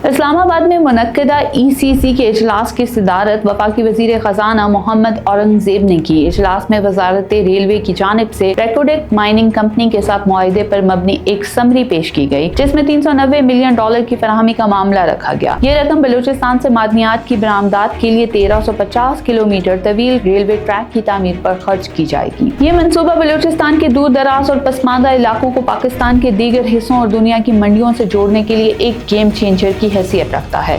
اسلام آباد میں منعقدہ ECC کے اجلاس کی صدارت وفاقی وزیر خزانہ محمد اورنگزیب نے کی۔ اجلاس میں وزارت ریلوے کی جانب سے ریکوڈیک مائننگ کمپنی کے ساتھ معاہدے پر مبنی ایک سمری پیش کی گئی، جس میں $390 ملین کی فراہمی کا معاملہ رکھا گیا۔ یہ رقم بلوچستان سے معدنیات کی برآمدات کے لیے 1350 کلومیٹر طویل ریلوے ٹریک کی تعمیر پر خرچ کی جائے گی۔ یہ منصوبہ بلوچستان کے دور دراز اور پسماندہ علاقوں کو پاکستان کے دیگر حصوں اور دنیا کی منڈیوں سے جوڑنے کے لیے ایک گیم چینجر کی حیثیت رکھتا ہے۔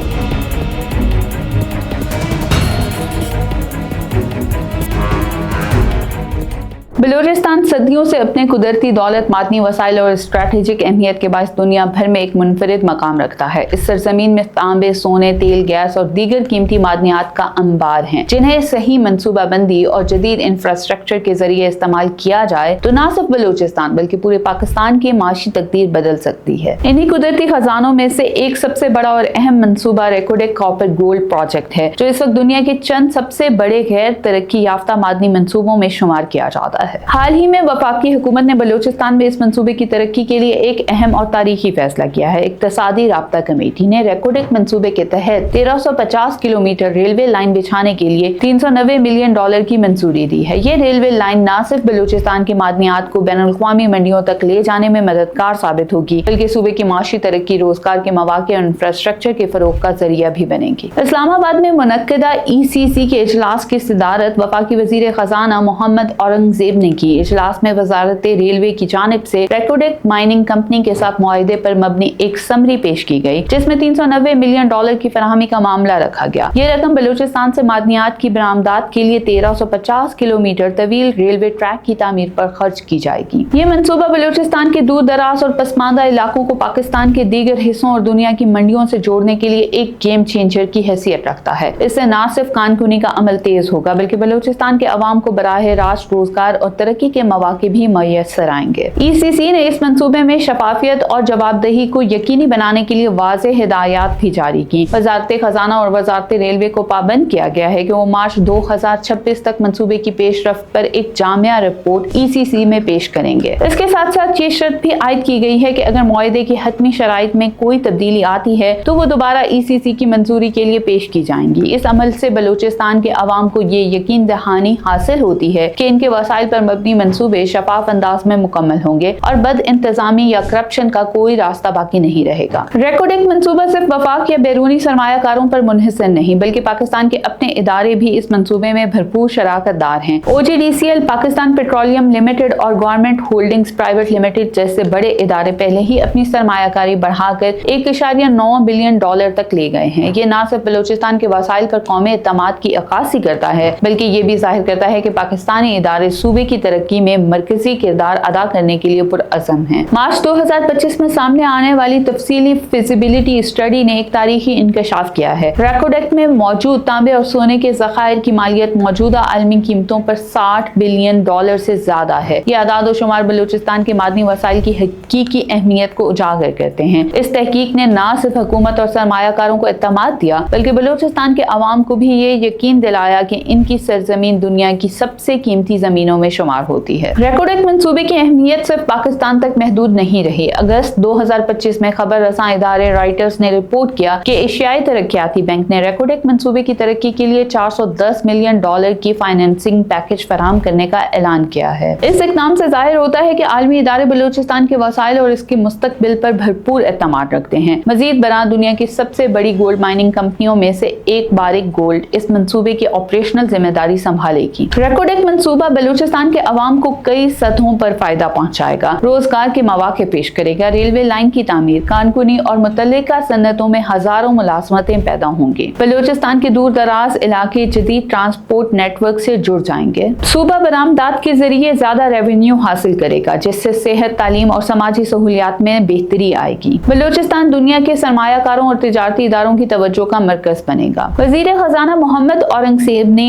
بلوچستان صدیوں سے اپنے قدرتی دولت، معدنی وسائل اور اسٹریٹجک اہمیت کے باعث دنیا بھر میں ایک منفرد مقام رکھتا ہے۔ اس سرزمین میں تانبے، سونے، تیل، گیس اور دیگر قیمتی معدنیات کا انبار ہیں، جنہیں صحیح منصوبہ بندی اور جدید انفراسٹرکچر کے ذریعے استعمال کیا جائے تو نہ صرف بلوچستان بلکہ پورے پاکستان کی معاشی تقدیر بدل سکتی ہے۔ انہی قدرتی خزانوں میں سے ایک سب سے بڑا اور اہم منصوبہ ریکوڈیک کاپر گولڈ پروجیکٹ ہے، جو اس وقت دنیا کے چند سب سے بڑے غیر ترقی یافتہ معدنی منصوبوں میں شمار کیا جاتا ہے۔ حال ہی میں وفاقی حکومت نے بلوچستان میں اس منصوبے کی ترقی کے لیے ایک اہم اور تاریخی فیصلہ کیا ہے۔ اقتصادی رابطہ کمیٹی نے ریکوڈیک منصوبے کے تحت 1350 کلومیٹر ریلوے لائن بچھانے کے لیے $390 ملین کی منظوری دی ہے۔ یہ ریلوے لائن نہ صرف بلوچستان کی معدنیات کو بین الاقوامی منڈیوں تک لے جانے میں مددگار ثابت ہوگی، بلکہ صوبے کی معاشی ترقی، روزگار کے مواقع اور انفراسٹرکچر کے فروغ کا ذریعہ بھی بنے گی۔ اسلام آباد میں منعقدہ ECC کے اجلاس کی صدارت وفاقی وزیر خزانہ محمد اورنگزیب نے کی۔ اجلاس میں وزارت ریلوے کی جانب سے ریکوڈیک مائننگ کمپنی کے ساتھ معاہدے پر مبنی ایک سمری پیش کی گئی، جس میں $390 ملین کی فراہمی کا معاملہ رکھا گیا۔ یہ رقم بلوچستان سے معدنیات کی برآمدات کے لیے 1350 کلومیٹر طویل ریلوے ٹریک کی تعمیر پر خرچ کی جائے گی۔ یہ منصوبہ بلوچستان کے دور دراز اور پسماندہ علاقوں کو پاکستان کے دیگر حصوں اور دنیا کی منڈیوں سے جوڑنے کے لیے ایک گیم چینجر کی حیثیت رکھتا ہے۔ اس سے نہ صرف کانکنی کا عمل تیز ہوگا بلکہ بلوچستان کے عوام کو براہ راست روزگار اور ترقی کے مواقع بھی میسر آئیں گے۔ ECC نے اس منصوبے میں شفافیت اور جواب دہی کو یقینی بنانے کے لیے واضح ہدایات بھی جاری کی۔ وزارت خزانہ اور وزارت ریلوے کو پابند کیا گیا ہے کہ وہ مارچ 2026 تک منصوبے کی پیش رفت پر ایک جامع رپورٹ ECC میں پیش کریں گے۔ اس کے ساتھ ساتھ یہ شرط بھی عائد کی گئی ہے کہ اگر معاہدے کی حتمی شرائط میں کوئی تبدیلی آتی ہے تو وہ دوبارہ ECC کی منظوری کے لیے پیش کی جائیں گی۔ اس عمل سے بلوچستان کے عوام کو یہ یقین دہانی حاصل ہوتی ہے کہ ان کے وسائل پر مبنی منصوبے شفاف انداز میں مکمل ہوں گے اور بد انتظامی یا کرپشن کا کوئی راستہ باقی نہیں رہے گا۔ ریکوڈیک منصوبہ صرف وفاق یا بیرونی سرمایہ کاروں پر منحصر نہیں بلکہ پاکستان کے اپنے ادارے بھی اس منصوبے میں بھرپور شراکت دار ہیں۔ OGDCL، پاکستان پیٹرولیم لمیٹڈ اور گورنمنٹ ہولڈنگز پرائیویٹ لمیٹڈ جیسے بڑے ادارے پہلے ہی اپنی سرمایہ کاری بڑھا کر $1.9 بلین تک لے گئے ہیں۔ یہ نہ صرف بلوچستان کے وسائل پر قومی اعتماد کی عکاسی کرتا ہے بلکہ یہ بھی ظاہر کرتا ہے کہ پاکستانی ادارے صوبے کی ترقی میں مرکزی کردار ادا کرنے کے لیے پرعزم ہیں۔ مارچ 2025 میں سامنے آنے والی تفصیلی فیزیبلٹی اسٹڈی نے ایک تاریخی انکشاف کیا ہے۔ ریکوڈیک میں موجود تانبے اور سونے کے ذخائر کی مالیت موجودہ عالمی قیمتوں پر $60 بلین سے زیادہ ہے۔ یہ اعداد و شمار بلوچستان کے معدنی وسائل کی حقیقی اہمیت کو اجاگر کرتے ہیں۔ اس تحقیق نے نہ صرف حکومت اور سرمایہ کاروں کو اعتماد دیا بلکہ بلوچستان کے عوام کو بھی یہ یقین دلایا کہ ان کی سرزمین دنیا کی سب سے قیمتی زمینوں میں شمار ہوتی ہے۔ ریکوڈیک منصوبے کی اہمیت صرف پاکستان تک محدود نہیں رہی۔ اگست 2025 میں خبر رساں ادارے رائٹرز نے رپورٹ کیا کہ ایشیائی ترقیاتی بینک نے ریکوڈیک منصوبے کی ترقی کے لیے $410 ملین کی فائنانسنگ پیکج فراہم کرنے کا اعلان کیا ہے۔ اس اقدام سے ظاہر ہوتا ہے کہ عالمی ادارے بلوچستان کے وسائل اور اس کے مستقبل پر بھرپور اعتماد رکھتے ہیں۔ مزید برآں دنیا کی سب سے بڑی گولڈ مائننگ کمپنیوں میں سے ایک بارک گولڈ اس منصوبے کی آپریشنل ذمہ داری سنبھالے گی۔ ریکوڈیک منصوبہ بلوچستان کے عوام کو کئی سطحوں پر فائدہ پہنچائے گا، روزگار کے مواقع پیش کرے گا، ریلوے لائن کی تعمیر، کانکنی اور متعلقہ صنعتوں میں ہزاروں ملازمتیں پیدا ہوں گی۔ بلوچستان کے دور دراز علاقے جدید ٹرانسپورٹ نیٹ ورک سے جڑ جائیں گے۔ صوبہ برآمدات کے ذریعے زیادہ ریونیو حاصل کرے گا جس سے صحت، تعلیم اور سماجی سہولیات میں بہتری آئے گی۔ بلوچستان دنیا کے سرمایہ کاروں اور تجارتی اداروں کی توجہ کا مرکز بنے گا۔ وزیر خزانہ محمد اورنگزیب نے